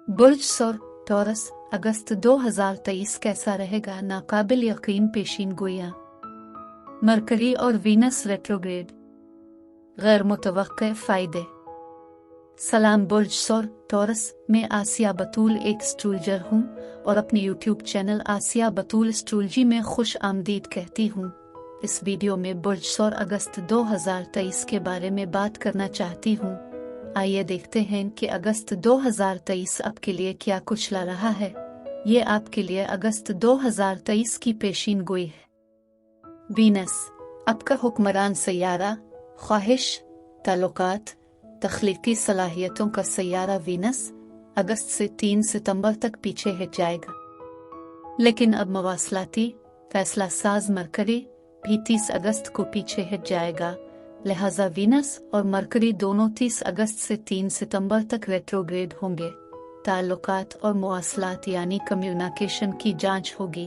बुर्ज सौर टॉरस अगस्त 2023 कैसा रहेगा? नाकाबिल यकीन पेशीन गोइयां। मरकरी और वीनस रेट्रोग्रेड, गैर मुतवक्के फायदे। सलाम, बुर्ज सौर टॉरस में आसिया बतूल एक एस्ट्रोलॉजर हूँ और अपने यूट्यूब चैनल आसिया बतूल एस्ट्रोलॉजी में खुश आमदीद कहती हूँ। इस वीडियो में बुर्ज सौर अगस्त 2023 के बारे में बात करना चाहती हूँ। आइए देखते हैं कि अगस्त 2023 आपके लिए क्या कुछ ला रहा है। ये आपके लिए अगस्त 2023 की पेशीन गोई है। वीनस आपका हुक्मरान सैयारा, ख्वाहिश, ताल्लुकात, तख्लीकी सलाहियतों का सैयारा वीनस अगस्त से 3 सितंबर तक पीछे हट जाएगा। लेकिन अब मवासलाती फैसला साज मरकरी भी 30 अगस्त को पीछे हट जाएगा। लिहाजा वीनस और मरकरी दोनों 30 अगस्त से 3 सितंबर तक रेट्रोग्रेड होंगे। ताल्लुकात और मवासलात यानी कम्युनिकेशन की जांच होगी।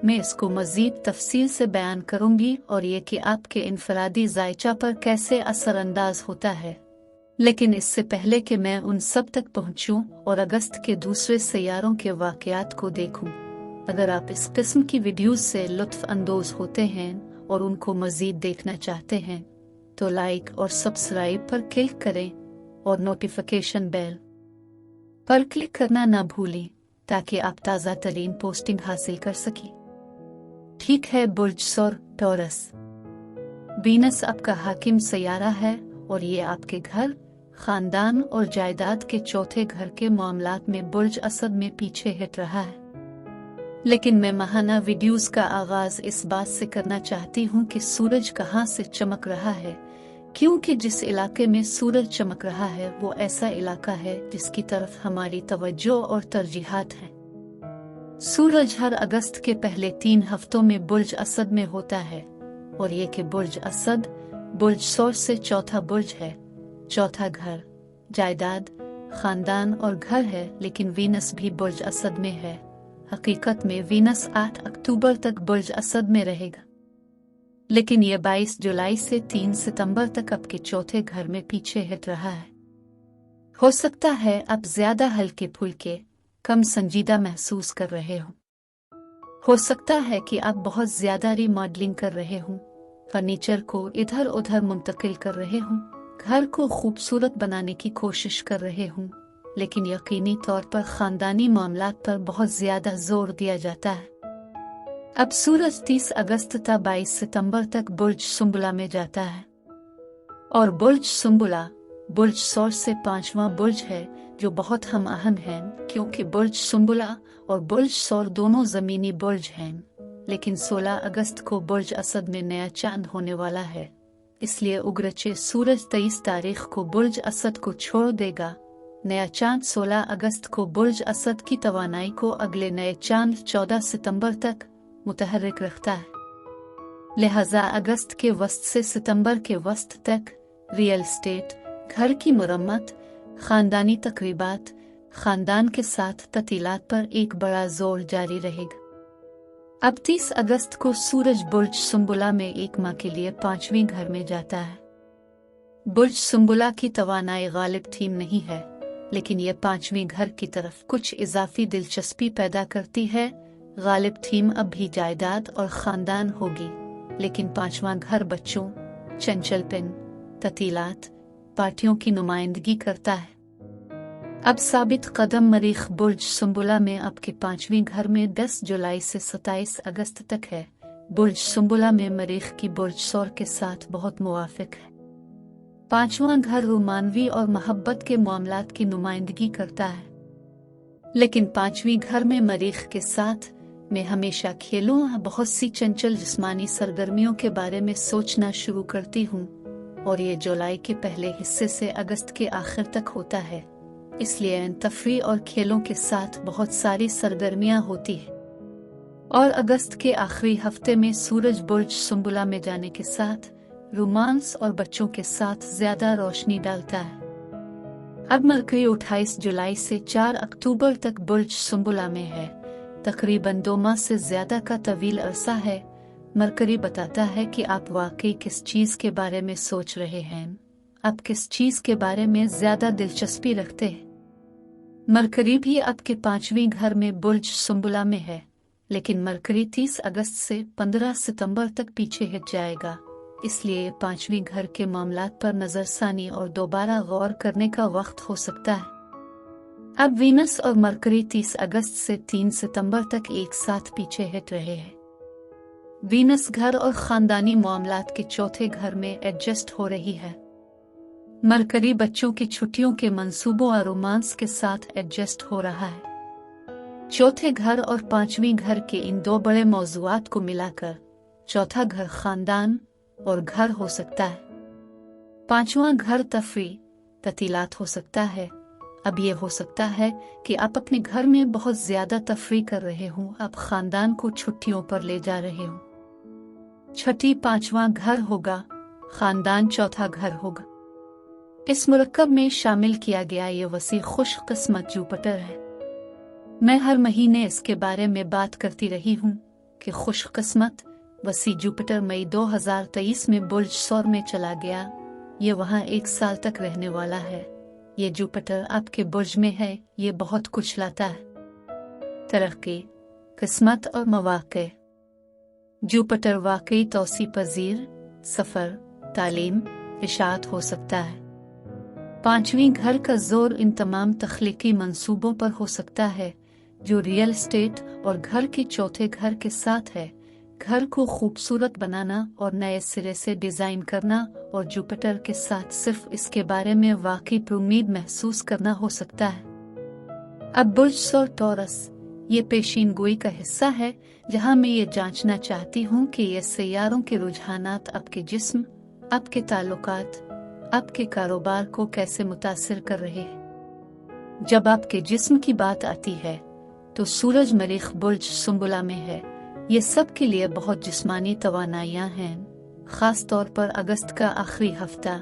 मैं इसको मजीद तफसील से बयान करूंगी और ये कि आपके इनफरादी जायचा पर कैसे असरअंदाज होता है। लेकिन इससे पहले कि मैं उन सब तक पहुंचूं और अगस्त के दूसरे सैयारों के वाकयात को देखूं, अगर आप इस किस्म की वीडियोस से लुत्फ अंदोज होते हैं और उनको मजीद देखना चाहते हैं तो लाइक और सब्सक्राइब पर क्लिक करें और नोटिफिकेशन बेल पर क्लिक करना ना भूलें ताकि आप ताज़ा तरीन पोस्टिंग हासिल कर सकें। ठीक है, बुर्ज सौर टॉरस, वीनस आपका हाकिम सैयारा है और ये आपके घर, खानदान और जायदाद के चौथे घर के मामलात में बुर्ज असद में पीछे हट रहा है। लेकिन मैं माहाना वीडियोस का आगाज इस बात से करना चाहती हूँ कि सूरज कहाँ से चमक रहा है, क्योंकि जिस इलाके में सूरज चमक रहा है वो ऐसा इलाका है जिसकी तरफ हमारी तवज्जो और तरजीहात हैं। सूरज हर अगस्त के पहले 3 हफ्तों में बुर्ज असद में होता है और ये कि बुर्ज असद बुर्ज सौर से चौथा बुर्ज है। चौथा घर जायदाद, खानदान और घर है, लेकिन वीनस भी बुर्ज असद में है। हकीकत में वीनस 8 अक्टूबर तक बुर्ज असद में रहेगा, लेकिन यह 22 जुलाई से 3 सितंबर तक आपके चौथे घर में पीछे हट रहा है। हो सकता है आप ज्यादा हल्के फुल्के, कम संजीदा महसूस कर रहे हो सकता है कि आप बहुत ज्यादा रीमॉडलिंग कर रहे हों, फर्नीचर को इधर उधर मुंतकिल कर रहे हों, घर को खूबसूरत बनाने की कोशिश कर रहे हों, लेकिन यकीनी तौर पर खानदानी मामलात पर बहुत ज्यादा जोर दिया जाता है। अब सूरज 30 अगस्त था 22 सितंबर तक बुर्ज सुंबुला में जाता है और बुर्ज सुंबुला बुर्ज सौर से 5वां बुर्ज है, जो बहुत हम आहंग है क्योंकि बुर्ज सुंबुला और बुर्ज सौर दोनों जमीनी बुर्ज हैं। लेकिन 16 अगस्त को बुर्ज असद में नया चांद होने वाला है, इसलिए उग्रचे सूरज 23 तारीख को बुर्ज असद को छोड़ देगा। नया चांद 16 अगस्त को बुर्ज असद की तवानाई को अगले नए चांद 14 सितंबर तक मुतहर्रिक रखता है। लिहाजा अगस्त के वस्त से सितंबर के वस्त तक रियल एस्टेट, घर की मुरम्मत, खानदानी तकरीबात, खानदान के साथ ततीलात पर एक बड़ा जोर जारी रहेगा। अब 30 अगस्त को सूरज बुर्ज सुंबुला में एक माह के लिए 5वें घर में जाता है। बुर्ज सुंबुला की तवानाई गालिब थीम नहीं है, लेकिन यह 5वें घर की तरफ कुछ इजाफी दिलचस्पी पैदा करती है। गालिब थीम अब भी जायदाद और खानदान होगी, लेकिन 5वां घर बच्चों, चंचलपन, ततीलात, पार्टियों की नुमाइंदगी करता है। अब साबित कदम मरीख बुर्ज सुंबुला में आपके 5वें घर में 10 जुलाई से 27 अगस्त तक है। बुर्ज सुंबुला में मरीख की बुर्ज सौर के साथ बहुत मुवाफिक है। 5वां घर रोमानवी और मोहब्बत के मामलात की नुमाइंदगी करता है, लेकिन 5वीं घर में मरीख के साथ मैं हमेशा खेलों, बहुत सी चंचल जिस्मानी सरगर्मियों के बारे में सोचना शुरू करती हूँ और ये जुलाई के पहले हिस्से से अगस्त के आखिर तक होता है। इसलिए तफरी और खेलों के साथ बहुत सारी सरगर्मियां होती है और अगस्त के आखिरी हफ्ते में सूरज बुर्ज सुंबुला में जाने के साथ रोमांस और बच्चों के साथ ज्यादा रोशनी डालता है। अब मरकरी 28 जुलाई से 4 अक्टूबर तक बुर्ज सुंबुला में है, तकरीबन 2 माह से ज्यादा का तवील अरसा है। मरकरी बताता है कि आप वाकई किस चीज के बारे में सोच रहे हैं आप किस चीज के बारे में ज्यादा दिलचस्पी रखते हैं? मरकरी भी आपके 5वें घर में बुर्ज सुंबुला में है, लेकिन मरकरी 30 अगस्त से 15 सितंबर तक पीछे हट जाएगा, इसलिए 5वें घर के मामलात पर नजरसानी और दोबारा गौर करने का वक्त हो सकता है। अब वीनस और मरकरी 30 अगस्त से 3 सितंबर तक एक साथ पीछे हट रहे हैं। वीनस घर और खानदानी मामलात के चौथे घर में एडजस्ट हो रही है। मरकरी बच्चों की छुट्टियों के मंसूबों और रोमांस के साथ एडजस्ट हो रहा है। चौथे घर और 5वें घर के इन दो बड़े मौजूआत को मिलाकर चौथा घर खानदान और घर हो सकता है। 5वां घर तफरी ततीलात हो सकता है। अब ये हो सकता है कि आप अपने घर में बहुत ज्यादा तफरी कर रहे हों, आप खानदान को छुट्टियों पर ले जा रहे हों। छठी 5वां घर होगा, खानदान चौथा घर होगा। इस मुरक्कब में शामिल किया गया ये वसी खुशकिस्मत जुपिटर है। मैं हर महीने इसके बारे में बात करती रही हूँ कि खुशकिस्मत वसी जुपिटर मई 2023 में बुर्ज सौर में चला गया। ये वहाँ 1 साल तक रहने वाला है। ये जुपिटर आपके बुर्ज में है, ये बहुत कुछ लाता है, तरक्की, किस्मत और मौक़े। जुपिटर वाकई तौसी पजीर, सफर, तालीम, इशाअत हो सकता है। 5वें घर का जोर इन तमाम तख्लीकी मंसूबों पर हो सकता है जो रियल एस्टेट और घर के चौथे घर के साथ है। घर को खूबसूरत बनाना और नए सिरे से डिजाइन करना और जुपिटर के साथ सिर्फ इसके बारे में वाकई उम्मीद महसूस करना हो सकता है। अब बुर्ज सौर टॉरस ये पेशीन गोई का हिस्सा है जहां मैं ये जांचना चाहती हूँ कि ये सैयारों के रुझानात आपके जिस्म, आपके ताल्लुकात, आपके कारोबार को कैसे मुतासिर कर रहे हैं। जब आपके जिस्म की बात आती है तो सूरज मरीख बुर्ज सुंबुला में है। ये सब के लिए बहुत जिस्मानी तवानाइयां हैं, खास तौर पर अगस्त का आखिरी हफ्ता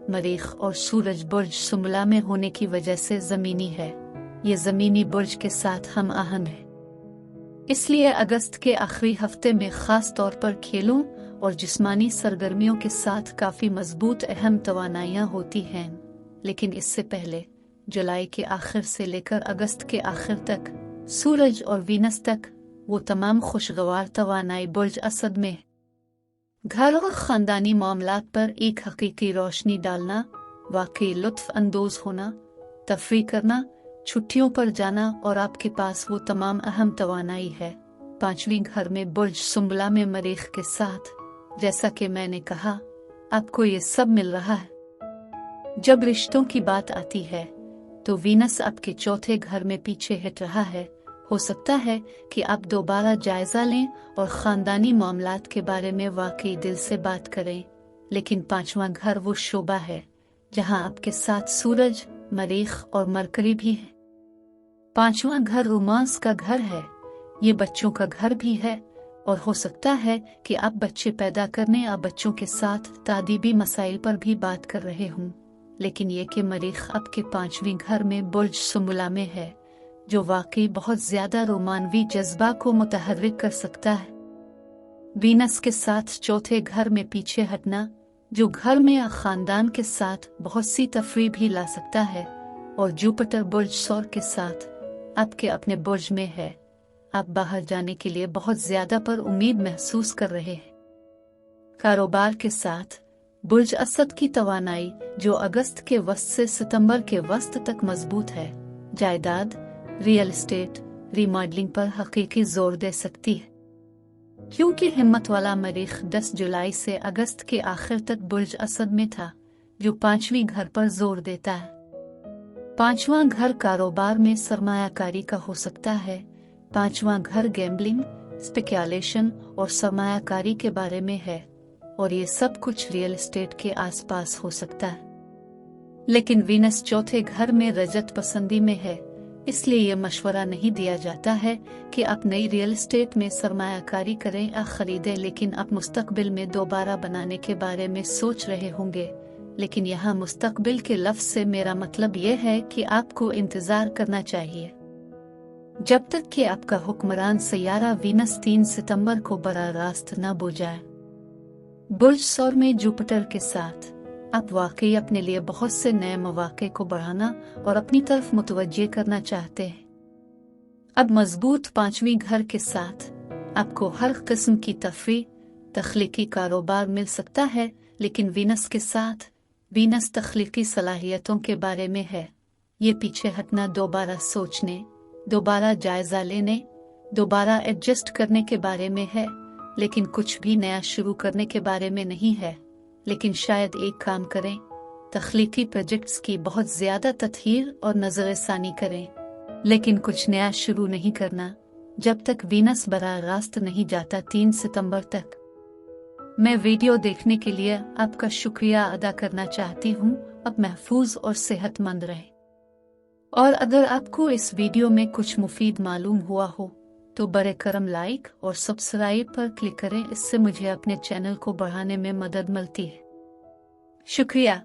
मरीख और सूरज बुर्ज सुंबुला में होने की वजह से जमीनी है। ये जमीनी बुर्ज के साथ हम आहंग है, इसलिए अगस्त के आखिरी हफ्ते में खास तौर पर खेलों और जिस्मानी सरगर्मियों के साथ काफी मजबूत अहम तवानाइयां होती हैं। लेकिन इससे पहले जुलाई के आखिर से लेकर अगस्त के आखिर तक सूरज और वीनस तक वो तमाम खुशगवार तवानाई बुर्ज असद में घर और खानदानी मामलात पर एक हकीकी रोशनी डालना, वाकई लुत्फ अंदोज होना, तफरी करना, छुट्टियों पर जाना और आपके पास वो तमाम अहम तवानाई है। 5वें घर में बुर्ज सुंबला में मरीख के साथ, जैसा कि मैंने कहा, आपको ये सब मिल रहा है। जब रिश्तों की बात आती है तो वीनस आपके चौथे घर में पीछे हट रहा है। हो सकता है कि आप दोबारा जायजा लें और खानदानी मामलात के बारे में वाकई दिल से बात करें। लेकिन 5वां घर वो शोबा है जहां आपके साथ सूरज, मरीख और मरकरी भी है। 5वां घर रोमांस का घर है, ये बच्चों का घर भी है और हो सकता है कि आप बच्चे पैदा करने या बच्चों के साथ तादीबी मसाइल पर भी बात कर रहे हों। लेकिन ये कि मरीख आपके 5वें घर में बुर्ज सुंबुला में है, जो वाकई बहुत ज्यादा रोमानवी जज्बा को मुतहर्रिक कर सकता है। वीनस के साथ चौथे घर में पीछे हटना, जो घर में या खानदान के साथ बहुत सी तफरी भी ला सकता है, और जुपिटर बुर्ज सौर के साथ आपके अपने बुर्ज में है। आप बाहर जाने के लिए बहुत ज्यादा पर उम्मीद महसूस कर रहे हैं। कारोबार के साथ बुर्ज असद की तवानाई, जो अगस्त के वस्त से सितंबर के वस्त तक मजबूत है, जायदाद, रियल एस्टेट, रीमॉडलिंग पर हकीकी जोर दे सकती है। क्योंकि हिम्मत वाला मरीख 10 जुलाई से अगस्त के आखिर तक बुर्ज असद में था, जो 5वें घर पर जोर देता है। 5वां घर कारोबार में सरमायाकारी का हो सकता है। 5वां घर गैम्बलिंग, स्पेक्युलेशन और सरमायाकारी के बारे में है, और ये सब कुछ रियल एस्टेट के आसपास हो सकता है। लेकिन वीनस चौथे घर में रजत पसंदी में है, इसलिए ये मशवरा नहीं दिया जाता है कि आप नई रियल एस्टेट में सरमायाकारी करें या खरीदें। लेकिन आप मुस्तकबिल में दोबारा बनाने के बारे में सोच रहे होंगे। लेकिन यहाँ मुस्तकबिल के लफ्ज से मेरा मतलब ये है कि आपको इंतजार करना चाहिए जब तक कि आपका हुक्मरान सैयारा वीनस 3 सितंबर को बराह रास्त न बो जाए। बुर्ज सौर में जुपिटर के साथ आप वाकई अपने लिए बहुत से नए मौके को बढ़ाना और अपनी तरफ मुतवज्जे करना चाहते हैं। अब मजबूत पांचवी घर के साथ आपको हर किस्म की तफरीह, तख्लीकी कारोबार मिल सकता है, लेकिन वीनस के साथ वीनस तख्लीकी सलाहियतों के बारे में है। ये पीछे हटना, दोबारा सोचने, दोबारा जायजा लेने, दोबारा एडजस्ट करने के बारे में है, लेकिन कुछ भी नया शुरू करने के बारे में नहीं है। लेकिन शायद एक काम करें, तख्लीकी प्रोजेक्ट्स की बहुत ज्यादा तत्हीर और नजरसानी करें, लेकिन कुछ नया शुरू नहीं करना जब तक वीनस बराह रास्त नहीं जाता 3 सितंबर तक। मैं वीडियो देखने के लिए आपका शुक्रिया अदा करना चाहती हूँ। अब महफूज और सेहतमंद रहे। और अगर आपको इस वीडियो में कुछ मुफीद मालूम हुआ हो तो बड़े करम लाइक और सब्सक्राइब पर क्लिक करें। इससे मुझे अपने चैनल को बढ़ाने में मदद मिलती है। शुक्रिया।